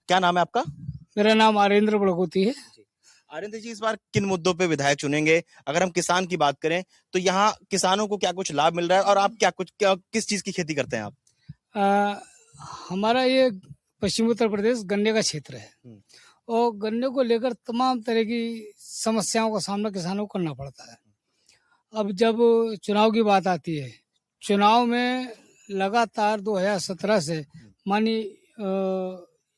क्या नाम है आपका? मेरा नाम आरेंद्र बड़गोती है। आरिंदर जी, इस बार किन मुद्दों पे विधायक चुनेंगे? अगर हम किसान की बात करें तो यहाँ किसानों को क्या कुछ लाभ मिल रहा है, और आप क्या किस चीज की खेती करते हैं आप? आ, हमारा ये पश्चिमी उत्तर प्रदेश गन्ने का क्षेत्र है और गन्ने को लेकर तमाम तरह की समस्याओं का सामना किसानों को करना पड़ता है। अब जब चुनाव की बात आती है, चुनाव में लगातार 2017 से माननीय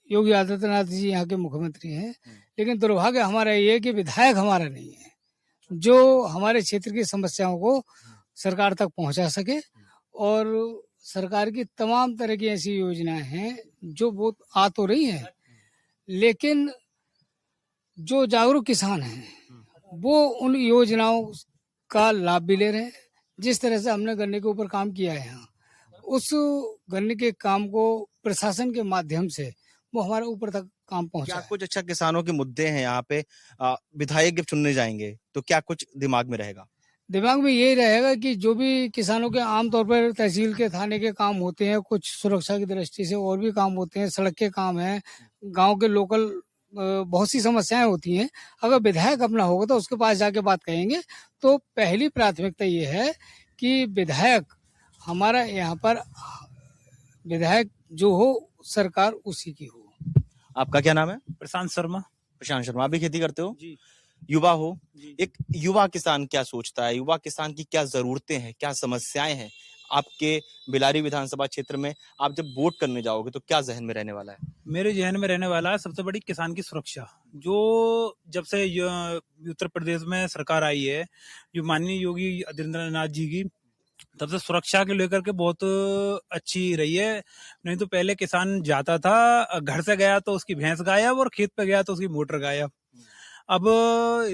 योगी आदित्यनाथ जी यहाँ के मुख्यमंत्री हैं, लेकिन दुर्भाग्य हमारा ये है कि विधायक हमारा नहीं है जो हमारे क्षेत्र की समस्याओं को सरकार तक पहुंचा सके। और सरकार की तमाम तरह की ऐसी योजनाएं हैं जो बहुत आ तो रही हैं, लेकिन जो जागरूक किसान हैं वो उन योजनाओं का लाभ भी ले रहे हैं। जिस तरह से हमने गन्ने के ऊपर काम किया है यहाँ, उस गन्ने के काम को प्रशासन के माध्यम से वो हमारे ऊपर तक काम पहुंचा क्या है। कुछ अच्छा किसानों के मुद्दे हैं यहाँ पे? विधायक जब चुनने जाएंगे तो क्या कुछ दिमाग में रहेगा? दिमाग में यही रहेगा कि जो भी किसानों के आमतौर पर तहसील के थाने के काम होते हैं, कुछ सुरक्षा की दृष्टि से और भी काम होते हैं, सड़क के काम हैं, गांव के लोकल बहुत सी समस्याएं होती हैं। अगर विधायक अपना होगा तो उसके पास जाके बात कहेंगे। तो पहली प्राथमिकता ये है कि विधायक हमारा यहाँ पर विधायक जो हो सरकार उसी की हो। आपका क्या नाम है? प्रशांत शर्मा। प्रशांत शर्मा। आप भी खेती करते हो? जी युवा हो। जी। एक युवा किसान क्या सोचता है? युवा किसान की क्या जरूरतें हैं, क्या समस्याएं हैं आपके बिलारी विधानसभा क्षेत्र में? आप जब वोट करने जाओगे तो क्या जहन में रहने वाला है? मेरे जहन में रहने वाला है सबसे बड़ी किसान की सुरक्षा। जो जब से उत्तर प्रदेश में सरकार आई है, जो माननीय योगी आदित्यनाथ जी की, तब से सुरक्षा के लेकर के बहुत अच्छी रही है। नहीं तो पहले किसान जाता था, घर से गया तो उसकी भैंस गायब और खेत पे गया तो उसकी मोटर गायब। अब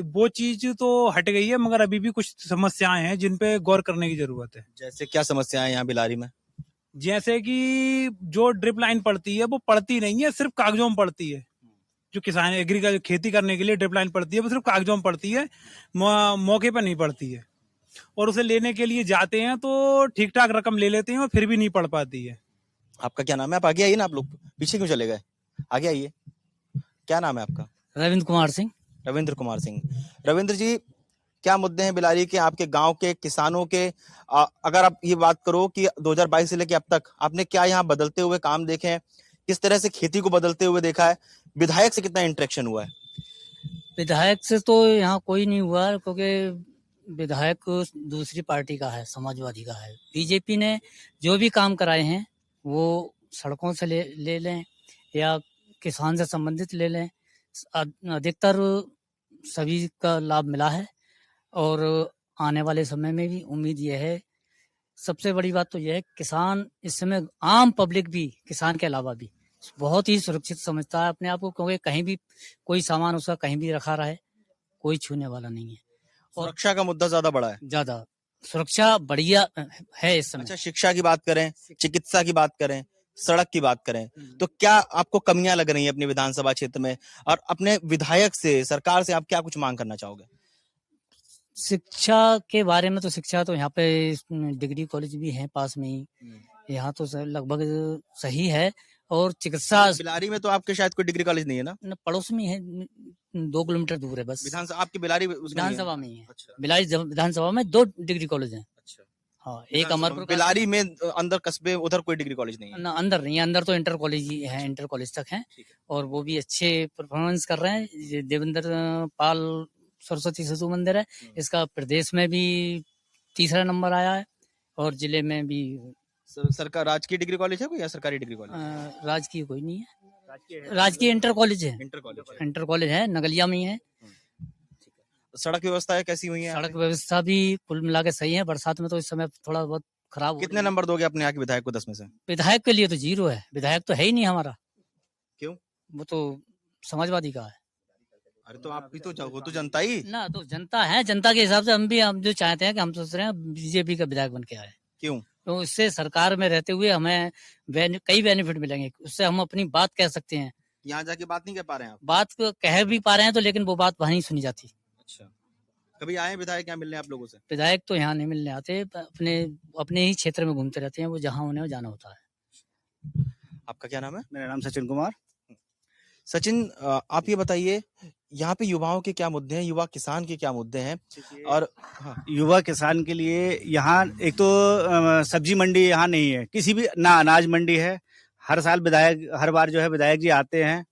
वो चीज तो हट गई है, मगर अभी भी कुछ समस्याएं हैं जिन पे गौर करने की जरूरत है। जैसे क्या समस्याएं हैं यहाँ बिलारी में? जैसे कि जो ड्रिप लाइन पड़ती है वो पड़ती नहीं है, सिर्फ कागजों में पड़ती है। जो किसान एग्रीकल्चर खेती करने के लिए ड्रिप लाइन पड़ती है वो सिर्फ कागजों में पड़ती है, मौके पर नहीं पड़ती है। और उसे लेने के लिए जाते हैं तो ठीक ठाक रकम ले लेते हैं और फिर भी नहीं पड़ पाती है। आपका क्या नाम है? आप आगे आइए ना, आप लोग पीछे क्यों चले गए? आगे आइए। क्या नाम है आपका? रविंद्र कुमार सिंह। रविंद्र कुमार सिंह। रविंद्र जी, क्या मुद्दे हैं बिलारी के, आपके गांव के किसानों के? अगर आप ये बात करो कि 2022 से लेकर अब तक आपने क्या यहाँ बदलते हुए काम देखे हैं, किस तरह से खेती को बदलते हुए देखा है, विधायक से कितना इंटरेक्शन हुआ है? विधायक से तो यहाँ कोई नहीं हुआ क्योंकि विधायक दूसरी पार्टी का है, समाजवादी का है। बीजेपी ने जो भी काम कराए हैं वो सड़कों से ले लें या किसान से संबंधित ले लें, अधिकतर सभी का लाभ मिला है। और आने वाले समय में भी उम्मीद यह है, सबसे बड़ी बात तो यह है किसान इस समय आम पब्लिक भी किसान के अलावा भी बहुत ही सुरक्षित समझता है अपने आप को, क्योंकि कहीं भी कोई सामान उसका कहीं भी रखा रहे, कोई छूने वाला नहीं है। और सुरक्षा का मुद्दा ज्यादा बड़ा है? ज्यादा सुरक्षा बढ़िया है इस समय। अच्छा, शिक्षा की बात करें, चिकित्सा की बात करें, सड़क की बात करें, तो क्या आपको कमियां लग रही हैं अपने विधानसभा क्षेत्र में? और अपने विधायक से, सरकार से आप क्या कुछ मांग करना चाहोगे? शिक्षा के बारे में तो शिक्षा तो यहाँ पे डिग्री कॉलेज भी है पास में ही, यहाँ तो लगभग सही है। और चिकित्सा बिलारी में तो आपके शायद कोई डिग्री कॉलेज नहीं है ना? पड़ोस में है, 2 किलोमीटर दूर है बस। विधानसभा आपकी बिलारी विधानसभा में ही है। अच्छा। बिलारी विधानसभा में 2 डिग्री कॉलेज हैं। अच्छा। हाँ, एक अमरपुर बिलारी में अंदर कस्बे उधर कोई डिग्री कॉलेज नहीं है? ना, अंदर नहीं है, अंदर तो इंटर कॉलेज ही है, इंटर कॉलेज तक है। और वो भी अच्छे परफॉर्मेंस कर रहे हैं। ये देवेंद्र पाल सरस्वती शिशु मंदिर है, इसका प्रदेश में भी 3रा नंबर आया है और जिले में भी। सरकार राजकीय डिग्री कॉलेज है कोई या सरकारी डिग्री कॉलेज? राजकीय कोई नहीं है, राजकीय इंटर कॉलेज है। इंटर कॉलेज है, नगलिया में है। सड़क व्यवस्था कैसी हुई है? सड़क व्यवस्था भी कुल मिला के सही है। बरसात में तो इस समय थोड़ा बहुत खराब। कितने नंबर दोगे अपने यहाँ के विधायक को 10 में से? विधायक के लिए तो 0 है, विधायक तो है ही नहीं हमारा। क्यों? वो तो समाजवादी का है। अरे तो आप भी तो वो तो जनता ही ना, तो जनता है, जनता के हिसाब से हम जो चाहते हैं कि हम सोच रहे हैं बीजेपी का विधायक बन के आए। क्यों? तो इससे सरकार में रहते हुए हमें कई बेनिफिट मिलेंगे, उससे हम अपनी बात कह सकते हैं। यहाँ जाके बात नहीं कह पा रहे हैं आप? बात कह भी पा रहे हैं तो, लेकिन वो बात वहाँ नहीं सुनी जाती। अच्छा, कभी आए विधायक यहाँ मिलने आप लोगों से? विधायक तो यहाँ नहीं मिलने आते, अपने ही क्षेत्र में घूमते रहते हैं, वो जहाँ उन्हें जाना होता है। आपका क्या नाम है? मेरा नाम सचिन कुमार। सचिन, आप ये बताइए, यहाँ पे युवाओं के क्या मुद्दे हैं, युवा किसान के क्या मुद्दे हैं? और हाँ, युवा किसान के लिए यहाँ एक तो सब्जी मंडी यहाँ नहीं है, किसी भी ना अनाज मंडी है। हर साल विधायक, हर बार जो है विधायक जी आते हैं,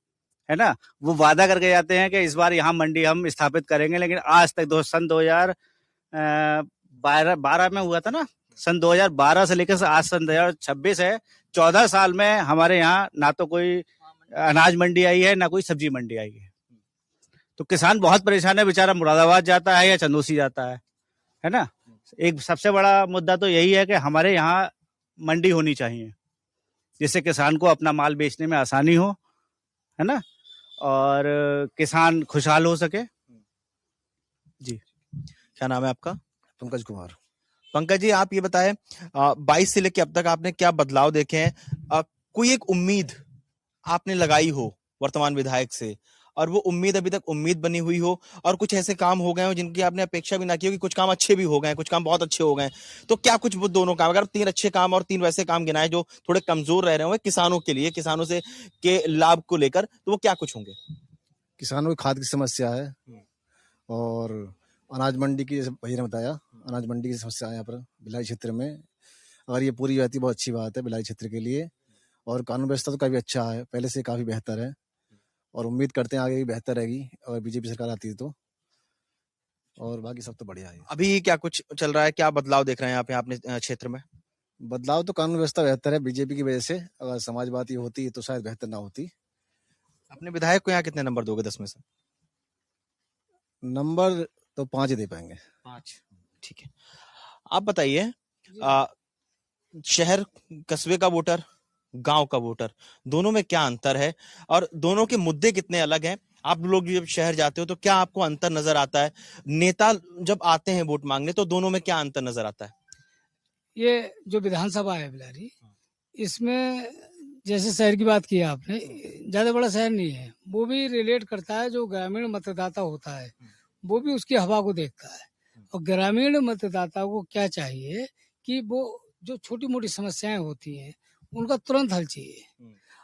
है ना, वो वादा करके जाते हैं कि इस बार यहाँ मंडी हम स्थापित करेंगे, लेकिन आज तक सन 2012 में हुआ था ना, सन 2012 से लेकर आज सन 2026 है, 14 साल में हमारे यहाँ ना तो कोई अनाज मंडी आई है, ना कोई सब्जी मंडी आई है। तो किसान बहुत परेशान है, बेचारा मुरादाबाद जाता है या चंदौसी जाता है ना। एक सबसे बड़ा मुद्दा तो यही है कि हमारे यहाँ मंडी होनी चाहिए, जिससे किसान को अपना माल बेचने में आसानी हो, है ना, और किसान खुशहाल हो सके। जी, क्या नाम है आपका? पंकज कुमार। पंकज जी, आप ये बताएं, 22 से लेकर अब तक आपने क्या बदलाव देखे हैं? कोई एक उम्मीद आपने लगाई हो वर्तमान विधायक से, और वो उम्मीद अभी तक उम्मीद बनी हुई हो, और कुछ ऐसे काम हो गए हो जिनकी आपने अपेक्षा भी ना की हो, कि कुछ काम अच्छे भी हो गए, कुछ काम बहुत अच्छे हो गए, तो क्या कुछ वो दोनों काम, अगर 3 अच्छे काम और 3 वैसे काम गिनाए जो थोड़े कमजोर रह रहे होंगे किसानों के लिए, किसानों से के लाभ को लेकर, तो वो क्या कुछ होंगे? किसानों की खाद की समस्या है, और अनाज मंडी की, जैसे भैया ने बताया, अनाज मंडी की समस्या है यहाँ पर भिलाई क्षेत्र में। अगर ये पूरी जाती बहुत अच्छी बात है भिलाई क्षेत्र के लिए, और कानून व्यवस्था तो काफी अच्छा है, पहले से काफी बेहतर है, और उम्मीद करते हैं आगे भी बेहतर रहेगी अगर बीजेपी सरकार आती है तो। और बाकी सब तो बढ़िया है। अभी क्या कुछ चल रहा है, क्या बदलाव देख रहे हैं आप अपने क्षेत्र में? बदलाव तो कानून व्यवस्था बेहतर है बीजेपी की वजह से, अगर समाजवादी होती तो शायद बेहतर ना होती। अपने विधायक को यहाँ कितने नंबर दोगे 10 में से? नंबर तो 5 ही दे पाएंगे। 5, ठीक है। आप बताइए, शहर कस्बे का वोटर, गांव का वोटर, दोनों में क्या अंतर है, और दोनों के मुद्दे कितने अलग हैं? आप लोग जब शहर जाते हो तो क्या आपको अंतर नजर आता है? नेता जब आते हैं वोट मांगने, तो दोनों में क्या अंतर नजर आता है? ये जो विधानसभा है बिलारी, इसमें जैसे शहर की बात की आपने, ज्यादा बड़ा शहर नहीं है, वो भी रिलेट करता है, जो ग्रामीण मतदाता होता है वो भी उसकी हवा को देखता है, और ग्रामीण मतदाता को क्या चाहिए कि वो जो छोटी मोटी समस्याएं होती हैं उनका तुरंत हल चाहिए।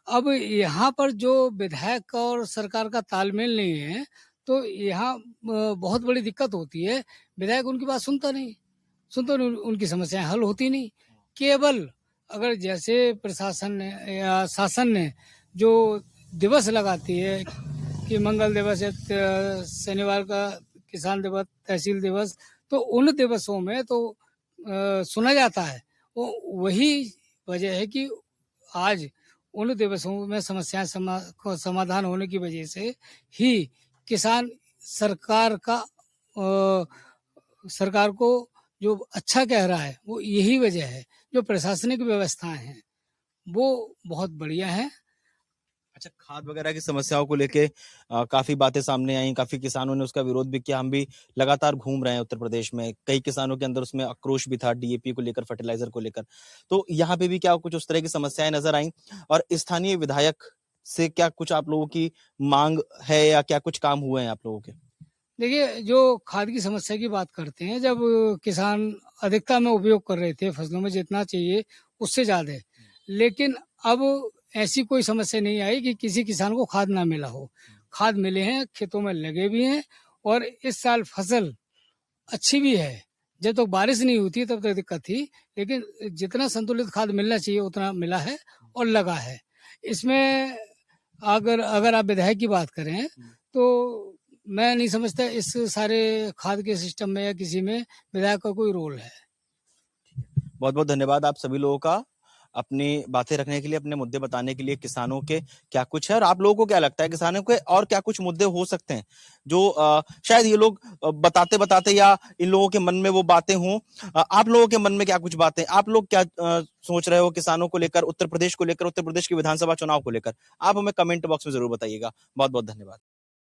अब यहाँ पर जो विधायक और सरकार का तालमेल नहीं है, तो यहाँ बहुत बड़ी दिक्कत होती है। विधायक उनकी बात सुनता नहीं, उनकी समस्याएं हल होती नहीं। केवल अगर जैसे प्रशासन ने या शासन ने जो दिवस लगाती है कि मंगल दिवस है, शनिवार का किसान दिवस, तहसील दिवस, तो उन दिवसों में तो सुना जाता है। वो वही वजह है कि आज उन दिवसों में समस्याएं समाधान होने की वजह से ही किसान सरकार को जो अच्छा कह रहा है, वो यही वजह है। जो प्रशासनिक व्यवस्थाएं हैं वो बहुत बढ़िया हैं। अच्छा, खाद वगैरह की समस्याओं को लेके काफी बातें सामने आई, काफी किसानों ने उसका विरोध भी किया। हम भी लगातार घूम रहे हैं उत्तर प्रदेश में, कई किसानों के अंदर उसमें आक्रोश भी था, डीएपी को लेकर, फर्टिलाइजर को लेकर। तो यहाँ पे भी क्या कुछ उस तरह की समस्याएं नजर आई, और स्थानीय विधायक से क्या कुछ आप लोगों की मांग है, या क्या कुछ काम हुए हैं आप लोगों के? देखिए, जो खाद की समस्या की बात करते हैं, जब किसान अधिकता में उपयोग कर रहे थे फसलों में जितना चाहिए उससे ज्यादा, लेकिन अब ऐसी कोई समस्या नहीं आई कि किसी किसान को खाद ना मिला हो। खाद मिले हैं, खेतों में लगे भी हैं, और इस साल फसल अच्छी भी है। जब तक बारिश नहीं होती तब तक दिक्कत थी, लेकिन जितना संतुलित खाद मिलना चाहिए उतना मिला है और लगा है। इसमें अगर आप विधायक की बात करें तो मैं नहीं समझता इस सारे खाद के सिस्टम में या किसी में विधायक का कोई रोल है। बहुत बहुत धन्यवाद आप सभी लोगों का, अपनी बातें रखने के लिए, अपने मुद्दे बताने के लिए। किसानों के क्या कुछ है, और आप लोगों को क्या लगता है किसानों के और क्या कुछ मुद्दे हो सकते हैं जो शायद ये लोग बताते बताते या इन लोगों के मन में वो बातें हों? आप लोगों के मन में क्या कुछ बातें, आप लोग क्या सोच रहे हो किसानों को लेकर, उत्तर प्रदेश को लेकर, उत्तर प्रदेश के विधानसभा चुनाव को लेकर? आप हमें कमेंट बॉक्स में जरूर बताइएगा। बहुत बहुत धन्यवाद।